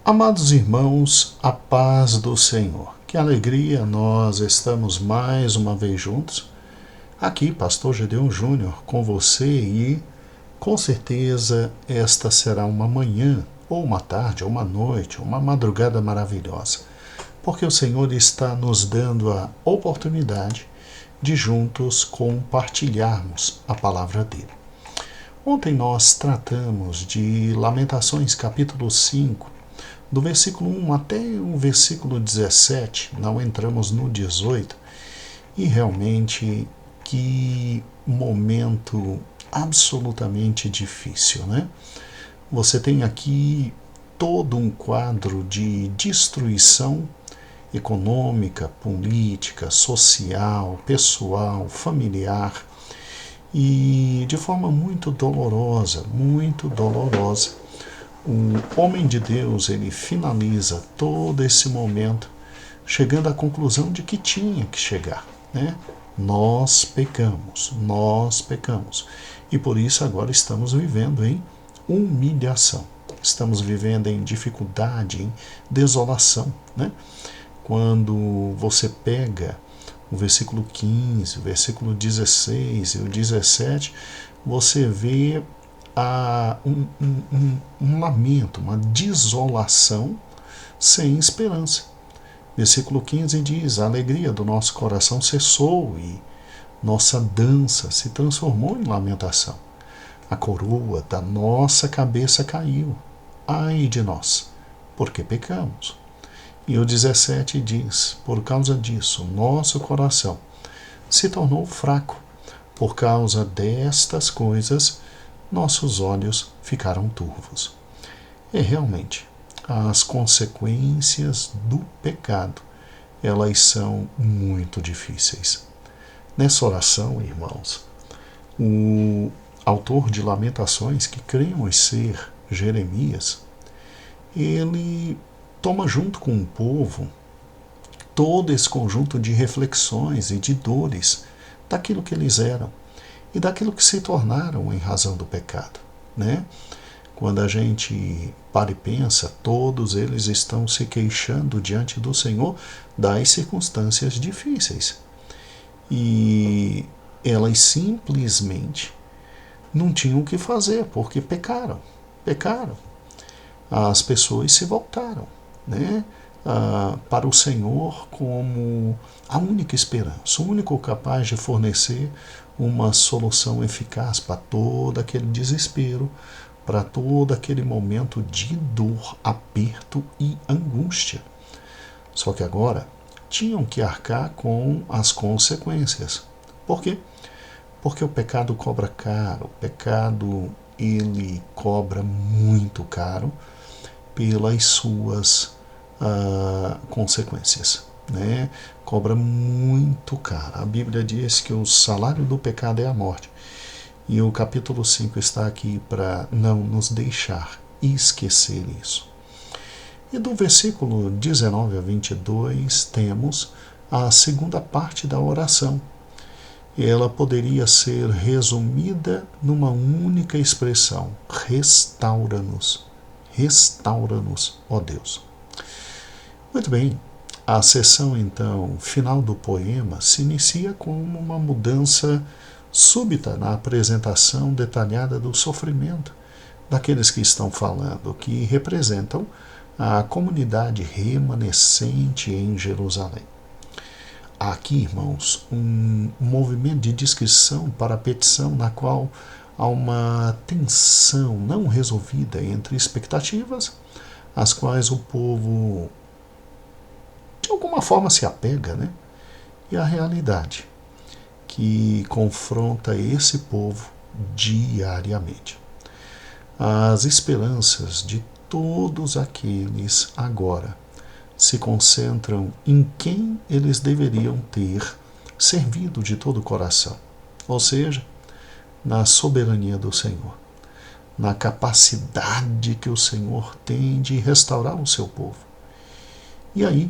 Amados irmãos, a paz do Senhor. Que alegria, nós estamos mais uma vez juntos. Aqui, Pastor Gedeon Júnior, com você e com certeza esta será uma manhã, ou uma tarde, ou uma noite, uma madrugada maravilhosa, porque o Senhor está nos dando a oportunidade de juntos compartilharmos a palavra dele. Ontem nós tratamos de Lamentações capítulo 5, do versículo 1 até o versículo 17, não entramos no 18, e realmente que momento absolutamente difícil, né? Você tem aqui todo um quadro de destruição econômica, política, social, pessoal, familiar, e de forma muito dolorosa, o homem de Deus, ele finaliza todo esse momento chegando à conclusão de que tinha que chegar, né? Nós pecamos. E por isso agora estamos vivendo em humilhação. Estamos vivendo em dificuldade, em desolação, né? Quando você pega o versículo 15, o versículo 16 e o 17, você vê um lamento, uma desolação sem esperança. Versículo 15 diz: a alegria do nosso coração cessou e nossa dança se transformou em lamentação. A coroa da nossa cabeça caiu. Ai de nós, porque pecamos. E o 17 diz: por causa disso, nosso coração se tornou fraco. Por causa destas coisas, nossos olhos ficaram turvos. E realmente, as consequências do pecado, elas são muito difíceis. Nessa oração, irmãos, o autor de Lamentações, que cremos ser Jeremias, ele toma junto com o povo todo esse conjunto de reflexões e de dores daquilo que eles eram e daquilo que se tornaram em razão do pecado, né? Quando a gente para e pensa, todos eles estão se queixando diante do Senhor das circunstâncias difíceis. E elas simplesmente não tinham o que fazer, porque pecaram. As pessoas se voltaram, né? Para o Senhor como a única esperança, o único capaz de fornecer uma solução eficaz para todo aquele desespero, para todo aquele momento de dor, aperto e angústia. Só que agora tinham que arcar com as consequências. Por quê? Porque o pecado cobra caro, o pecado ele cobra muito caro pelas suas consequências, né? Cobra muito caro. A Bíblia diz que o salário do pecado é a morte. E o capítulo 5 está aqui para não nos deixar esquecer isso. E do versículo 19 a 22 temos a segunda parte da oração. Ela poderia ser resumida numa única expressão: restaura-nos. Restaura-nos, ó Deus. Muito bem, a sessão então final do poema se inicia com uma mudança súbita na apresentação detalhada do sofrimento daqueles que estão falando, que representam a comunidade remanescente em Jerusalém. Há aqui, irmãos, um movimento de discrição para a petição na qual há uma tensão não resolvida entre expectativas, às quais o povo de alguma forma se apega, né? E a realidade que confronta esse povo diariamente. As esperanças de todos aqueles agora se concentram em quem eles deveriam ter servido de todo o coração, ou seja, na soberania do Senhor, na capacidade que o Senhor tem de restaurar o seu povo. E aí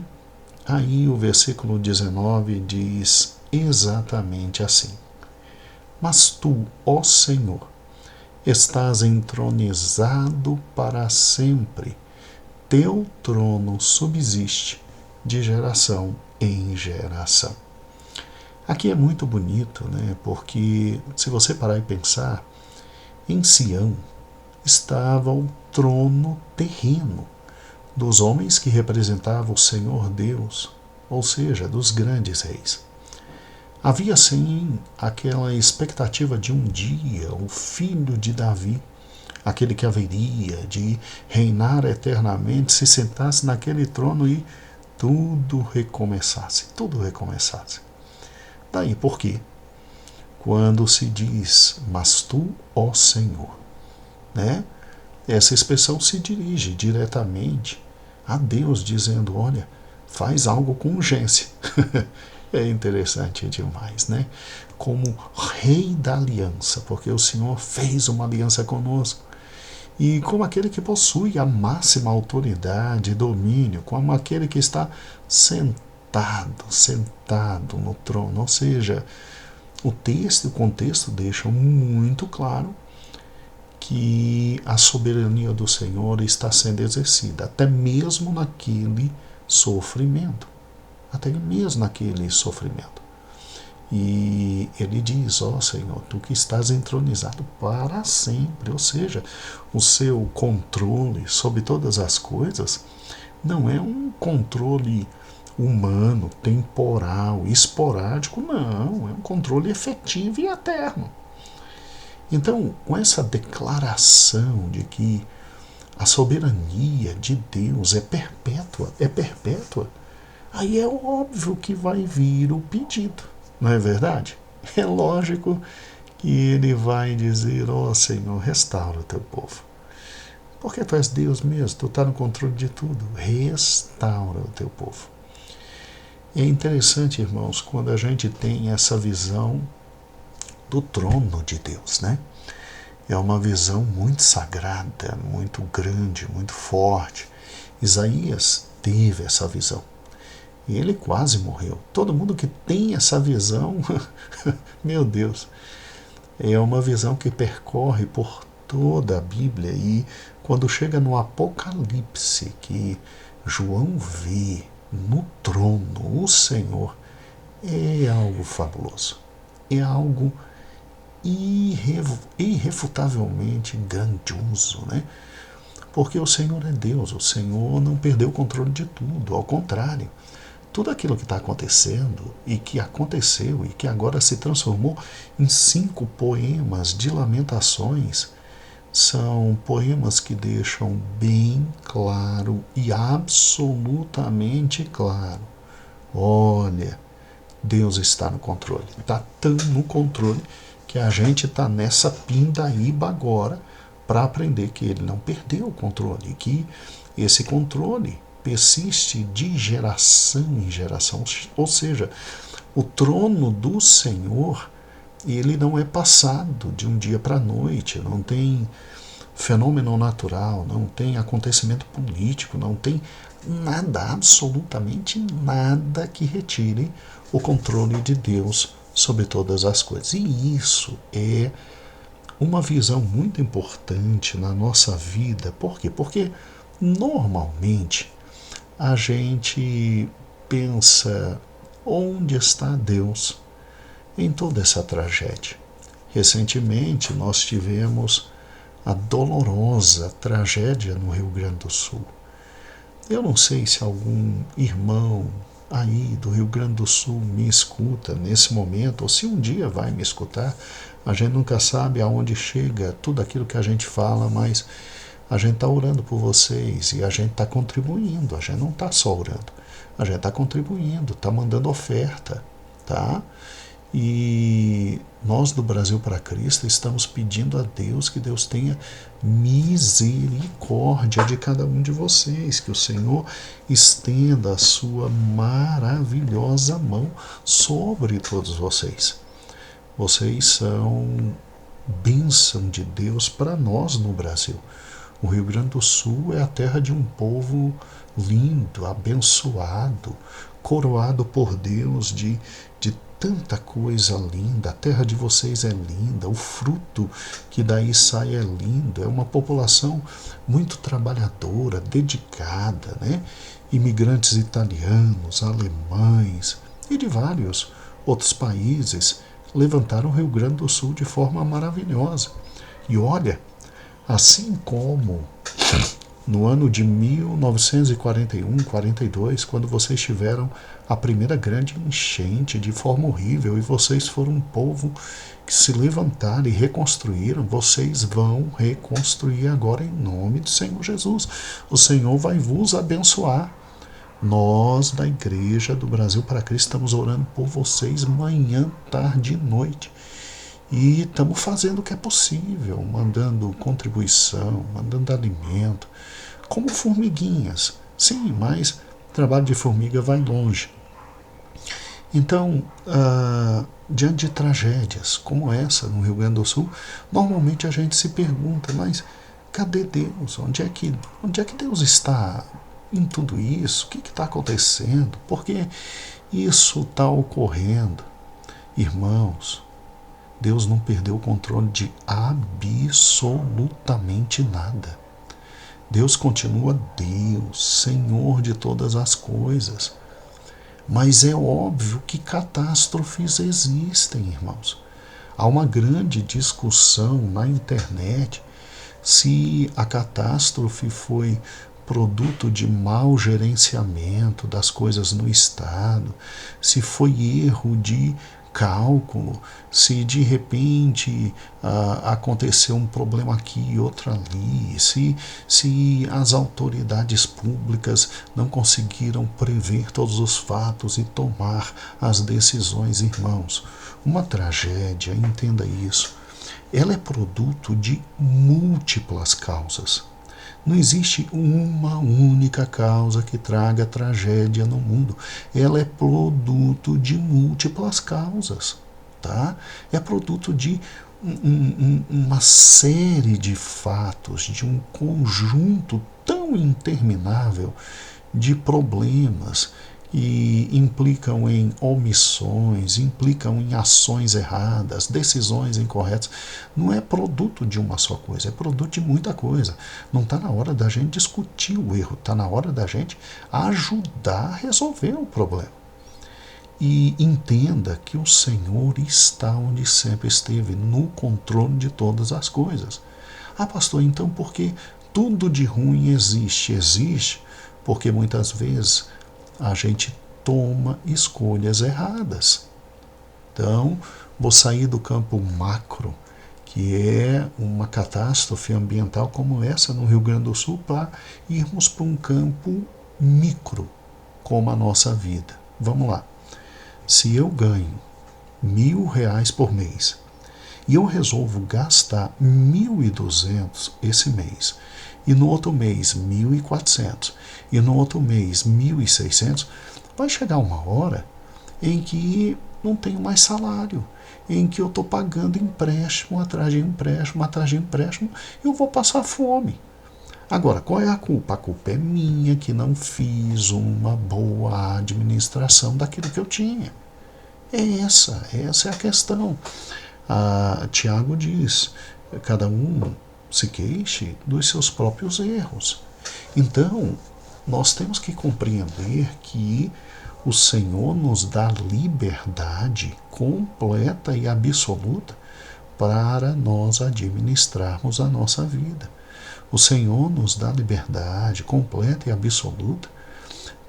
o versículo 19 diz exatamente assim: mas tu, ó Senhor, estás entronizado para sempre, teu trono subsiste de geração em geração. Aqui é muito bonito, né? Porque se você parar e pensar, em Sião estava o trono terreno dos homens que representavam o Senhor Deus, ou seja, dos grandes reis. Havia sim aquela expectativa de um dia o filho de Davi, aquele que haveria de reinar eternamente, se sentasse naquele trono e tudo recomeçasse, tudo recomeçasse. Daí por quê? Quando se diz, mas tu, ó Senhor, né? Essa expressão se dirige diretamente a Deus, dizendo, olha, faz algo com urgência. É interessante demais, né? Como rei da aliança, porque o Senhor fez uma aliança conosco. E como aquele que possui a máxima autoridade e domínio, como aquele que está sentado no trono. Ou seja, o texto e o contexto deixam muito claro que a soberania do Senhor está sendo exercida, até mesmo naquele sofrimento. Até mesmo naquele sofrimento. E ele diz, ó Senhor, tu que estás entronizado para sempre, ou seja, o seu controle sobre todas as coisas não é um controle humano, temporal, esporádico, não, é um controle efetivo e eterno. Então, com essa declaração de que a soberania de Deus é perpétua, aí é óbvio que vai vir o pedido, não é verdade? É lógico que ele vai dizer, ó Senhor, restaura o teu povo. Porque tu és Deus mesmo, tu está no controle de tudo. Restaura o teu povo. E é interessante, irmãos, quando a gente tem essa visão do trono de Deus, né? É uma visão muito sagrada, muito grande, muito forte. Isaías teve essa visão. E ele quase morreu. Todo mundo que tem essa visão, meu Deus, é uma visão que percorre por toda a Bíblia. E quando chega no Apocalipse, que João vê no trono o Senhor, é algo fabuloso. É algo irrefutavelmente grandioso, né? Porque o Senhor é Deus, o Senhor não perdeu o controle de tudo, ao contrário. Tudo aquilo que está acontecendo e que aconteceu e que agora se transformou em 5 poemas de lamentações são poemas que deixam bem claro e absolutamente claro: olha, Deus está no controle. Está tão no controle que a gente está nessa pindaíba agora para aprender que ele não perdeu o controle, que esse controle persiste de geração em geração. Ou seja, o trono do Senhor, ele não é passado de um dia para a noite, não tem fenômeno natural, não tem acontecimento político, não tem nada, absolutamente nada que retire o controle de Deus sobre todas as coisas. E isso é uma visão muito importante na nossa vida. Por quê? Porque normalmente a gente pensa, onde está Deus em toda essa tragédia? Recentemente nós tivemos a dolorosa tragédia no Rio Grande do Sul. Eu não sei se algum irmão aí do Rio Grande do Sul me escuta nesse momento, ou se um dia vai me escutar. A gente nunca sabe aonde chega tudo aquilo que a gente fala, mas a gente está orando por vocês e a gente está contribuindo. A gente não está só orando, a gente está contribuindo, está mandando oferta, tá? E nós do Brasil para Cristo estamos pedindo a Deus que Deus tenha misericórdia de cada um de vocês, que o Senhor estenda a sua maravilhosa mão sobre todos vocês. Vocês são bênção de Deus para nós no Brasil. O Rio Grande do Sul é a terra de um povo lindo, abençoado, coroado por Deus de tanta coisa linda, a terra de vocês é linda, o fruto que daí sai é lindo, é uma população muito trabalhadora, dedicada, né? Imigrantes italianos, alemães e de vários outros países levantaram o Rio Grande do Sul de forma maravilhosa. E olha, assim como no ano de 1941-42, quando vocês tiveram a primeira grande enchente de forma horrível e vocês foram um povo que se levantaram e reconstruíram, vocês vão reconstruir agora em nome do Senhor Jesus. O Senhor vai vos abençoar. Nós, da Igreja do Brasil para Cristo, estamos orando por vocês manhã, tarde e noite. E estamos fazendo o que é possível, mandando contribuição, mandando alimento, como formiguinhas. Sim, mas trabalho de formiga vai longe. Então, diante de tragédias como essa no Rio Grande do Sul, normalmente a gente se pergunta, mas cadê Deus? Onde é que Deus está em tudo isso? O que está acontecendo? Por que isso está ocorrendo? Irmãos, Deus não perdeu o controle de absolutamente nada. Deus continua Deus, Senhor de todas as coisas. Mas é óbvio que catástrofes existem, irmãos. Há uma grande discussão na internet se a catástrofe foi produto de mau gerenciamento das coisas no Estado, se foi erro de cálculo, se de repente aconteceu um problema aqui e outro ali, se as autoridades públicas não conseguiram prever todos os fatos e tomar as decisões, irmãos. Uma tragédia, entenda isso, ela é produto de múltiplas causas. Não existe uma única causa que traga tragédia no mundo. Ela é produto de múltiplas causas, tá? É produto de uma série de fatos, de um conjunto tão interminável de problemas e implicam em omissões, implicam em ações erradas, decisões incorretas. Não é produto de uma só coisa, é produto de muita coisa. Não está na hora da gente discutir o erro, está na hora da gente ajudar a resolver o problema. E entenda que o Senhor está onde sempre esteve, no controle de todas as coisas. Ah, pastor, então por que tudo de ruim existe? Existe porque muitas vezes a gente toma escolhas erradas. Então, vou sair do campo macro, que é uma catástrofe ambiental como essa no Rio Grande do Sul, para irmos para um campo micro, como a nossa vida. Vamos lá. Se eu ganho R$ 1.000 por mês e eu resolvo gastar 1.200 esse mês, e no outro mês 1.400, e no outro mês 1.600, vai chegar uma hora em que não tenho mais salário, em que eu estou pagando empréstimo atrás de empréstimo, atrás de empréstimo, eu vou passar fome. Agora, qual é a culpa? A culpa é minha, que não fiz uma boa administração daquilo que eu tinha. Essa é a questão. Tiago diz, cada um se queixe dos seus próprios erros. Então, nós temos que compreender que o Senhor nos dá liberdade completa e absoluta para nós administrarmos a nossa vida. O Senhor nos dá liberdade completa e absoluta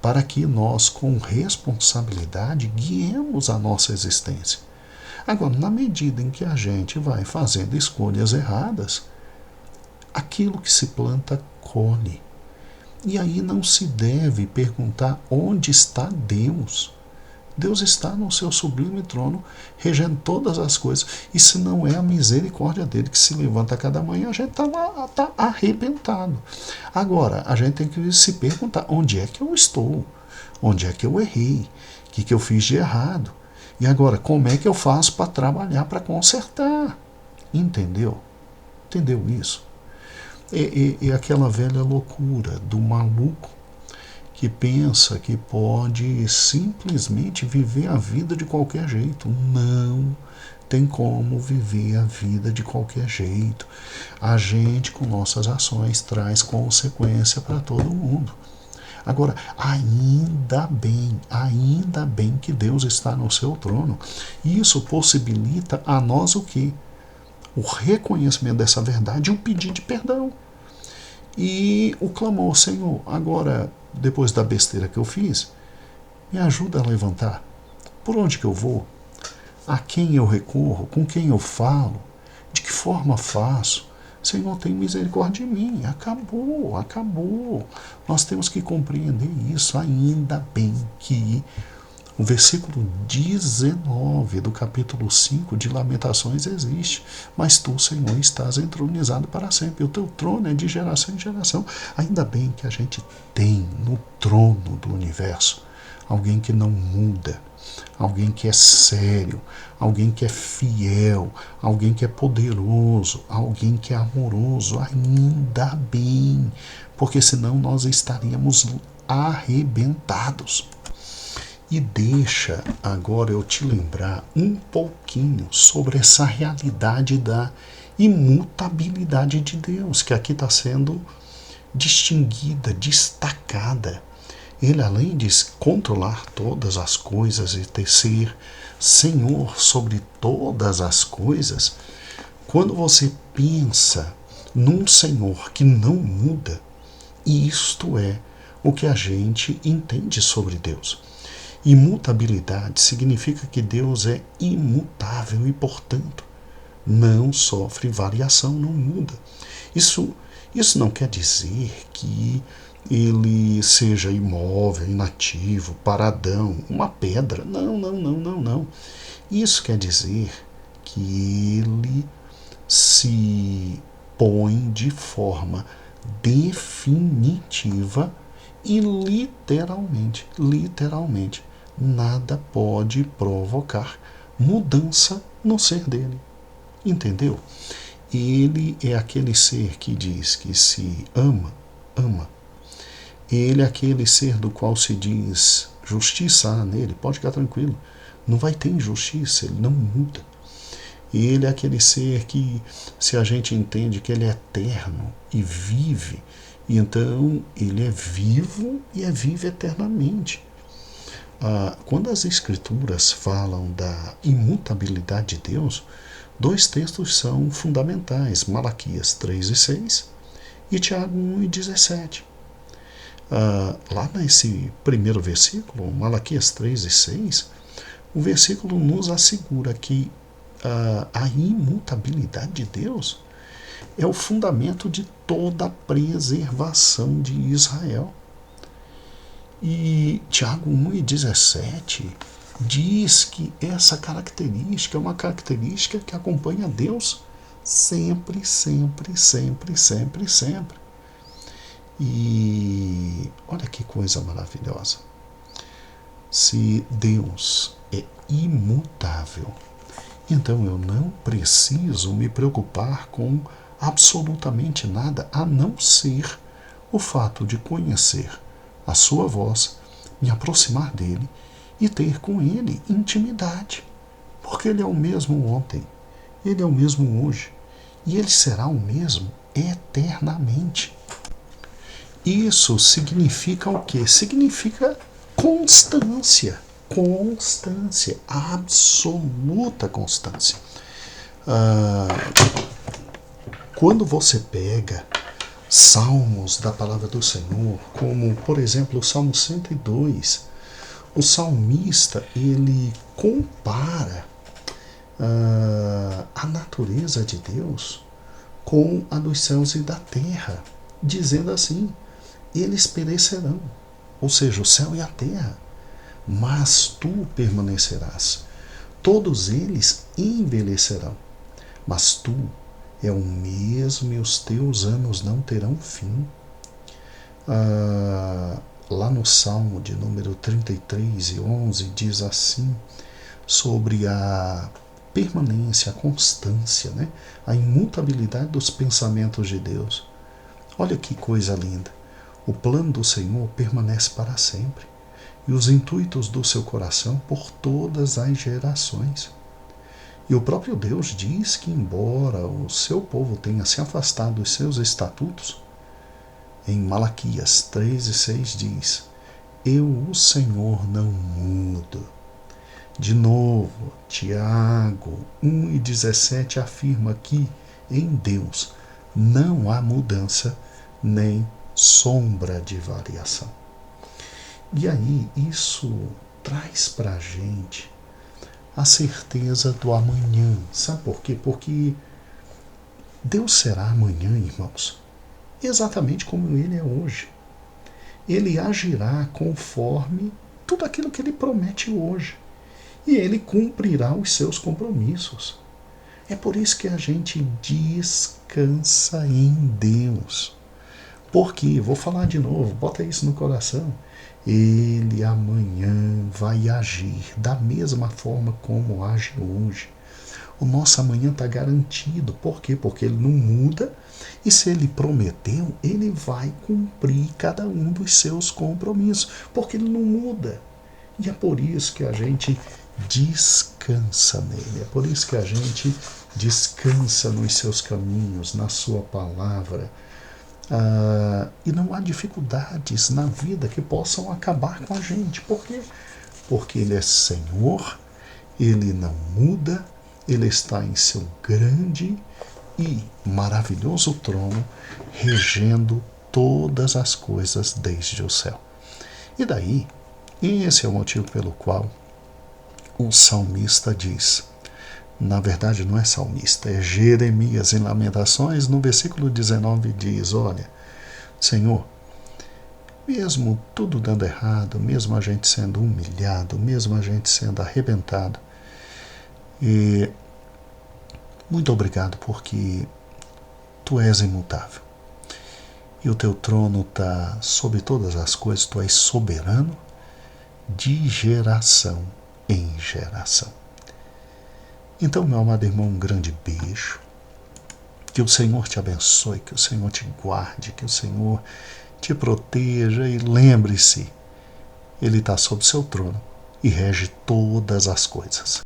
para que nós, com responsabilidade, guiemos a nossa existência. Agora, na medida em que a gente vai fazendo escolhas erradas, aquilo que se planta, colhe. E aí não se deve perguntar onde está Deus. Deus está no seu sublime trono, regendo todas as coisas. E se não é a misericórdia dele que se levanta a cada manhã, a gente está arrebentado. Agora, a gente tem que se perguntar, onde é que eu estou? Onde é que eu errei? O que eu fiz de errado? E agora, como é que eu faço para trabalhar, para consertar? Entendeu? Entendeu isso? É aquela velha loucura do maluco que pensa que pode simplesmente viver a vida de qualquer jeito. Não tem como viver a vida de qualquer jeito. A gente, com nossas ações, traz consequência para todo mundo. Agora, ainda bem que Deus está no seu trono. Isso possibilita a nós o quê? O reconhecimento dessa verdade e o pedido de perdão. E o clamor: Senhor, agora, depois da besteira que eu fiz, me ajuda a levantar. Por onde que eu vou? A quem eu recorro? Com quem eu falo? De que forma faço? Senhor, tem misericórdia de mim. Acabou. Nós temos que compreender isso. Ainda bem que o versículo 19 do capítulo 5 de Lamentações existe. Mas tu, Senhor, estás entronizado para sempre. O teu trono é de geração em geração. Ainda bem que a gente tem no trono do universo alguém que não muda, alguém que é sério, alguém que é fiel, alguém que é poderoso, alguém que é amoroso. Ainda bem, porque senão nós estaríamos arrebentados. E deixa agora eu te lembrar um pouquinho sobre essa realidade da imutabilidade de Deus, que aqui está sendo distinguida, destacada. Ele, além de controlar todas as coisas e ter ser Senhor sobre todas as coisas, quando você pensa num Senhor que não muda, isto é o que a gente entende sobre Deus. Imutabilidade significa que Deus é imutável e, portanto, não sofre variação, não muda. Isso não quer dizer que ele seja imóvel, inativo, paradão, uma pedra. Não. Isso quer dizer que ele se põe de forma definitiva e literalmente, nada pode provocar mudança no ser dele. Entendeu? Ele é aquele ser que diz que se ama. Ele é aquele ser do qual se diz justiça há nele. Pode ficar tranquilo. Não vai ter injustiça, ele não muda. Ele é aquele ser que, se a gente entende que ele é eterno e vive, então ele é vivo e é vivo eternamente. Quando as Escrituras falam da imutabilidade de Deus, dois textos são fundamentais: Malaquias 3:6 e Tiago 1:17. Lá nesse primeiro versículo, Malaquias 3:6, o versículo nos assegura que a imutabilidade de Deus é o fundamento de toda a preservação de Israel. E Tiago 1:17 diz que essa característica é uma característica que acompanha Deus sempre. E olha que coisa maravilhosa. Se Deus é imutável, então eu não preciso me preocupar com absolutamente nada, a não ser o fato de conhecer a sua voz, me aproximar dele e ter com ele intimidade. Porque ele é o mesmo ontem, ele é o mesmo hoje e ele será o mesmo eternamente. Isso significa o quê? Significa constância, absoluta constância. Quando você pega salmos da palavra do Senhor, como, por exemplo, o Salmo 102, o salmista, ele compara a natureza de Deus com a dos céus e da terra, dizendo assim: eles perecerão, ou seja, o céu e a terra, mas tu permanecerás. Todos eles envelhecerão, mas tu é o mesmo e os teus anos não terão fim. Lá no Salmo de número 33:11 diz assim, sobre a permanência, a constância, né? A imutabilidade dos pensamentos de Deus. Olha que coisa linda. O plano do Senhor permanece para sempre, e os intuitos do seu coração por todas as gerações. E o próprio Deus diz que, embora o seu povo tenha se afastado dos seus estatutos, em Malaquias 3:6 diz: Eu, o Senhor, não mudo. De novo, Tiago 1:17 afirma que em Deus não há mudança nem sombra de variação. E aí isso traz para a gente a certeza do amanhã. Sabe por quê? Porque Deus será amanhã, irmãos, exatamente como Ele é hoje. Ele agirá conforme tudo aquilo que Ele promete hoje. E Ele cumprirá os seus compromissos. É por isso que a gente descansa em Deus. Porque, vou falar de novo, bota isso no coração, Ele amanhã vai agir da mesma forma como age hoje. O nosso amanhã está garantido. Por quê? Porque Ele não muda, e se Ele prometeu, Ele vai cumprir cada um dos seus compromissos, porque Ele não muda. E é por isso que a gente descansa nele, é por isso que a gente descansa nos seus caminhos, na sua palavra. E não há dificuldades na vida que possam acabar com a gente. Por quê? Porque Ele é Senhor, Ele não muda, Ele está em seu grande e maravilhoso trono, regendo todas as coisas desde o céu. E daí, esse é o motivo pelo qual o salmista diz, na verdade não é salmista, é Jeremias em Lamentações, no versículo 19 diz: olha, Senhor, mesmo tudo dando errado, mesmo a gente sendo humilhado, mesmo a gente sendo arrebentado, muito obrigado porque Tu és imutável. E o Teu trono está sobre todas as coisas, Tu és soberano de geração em geração. Então, meu amado irmão, um grande beijo. Que o Senhor te abençoe, que o Senhor te guarde, que o Senhor te proteja, e lembre-se, Ele está sob seu trono e rege todas as coisas.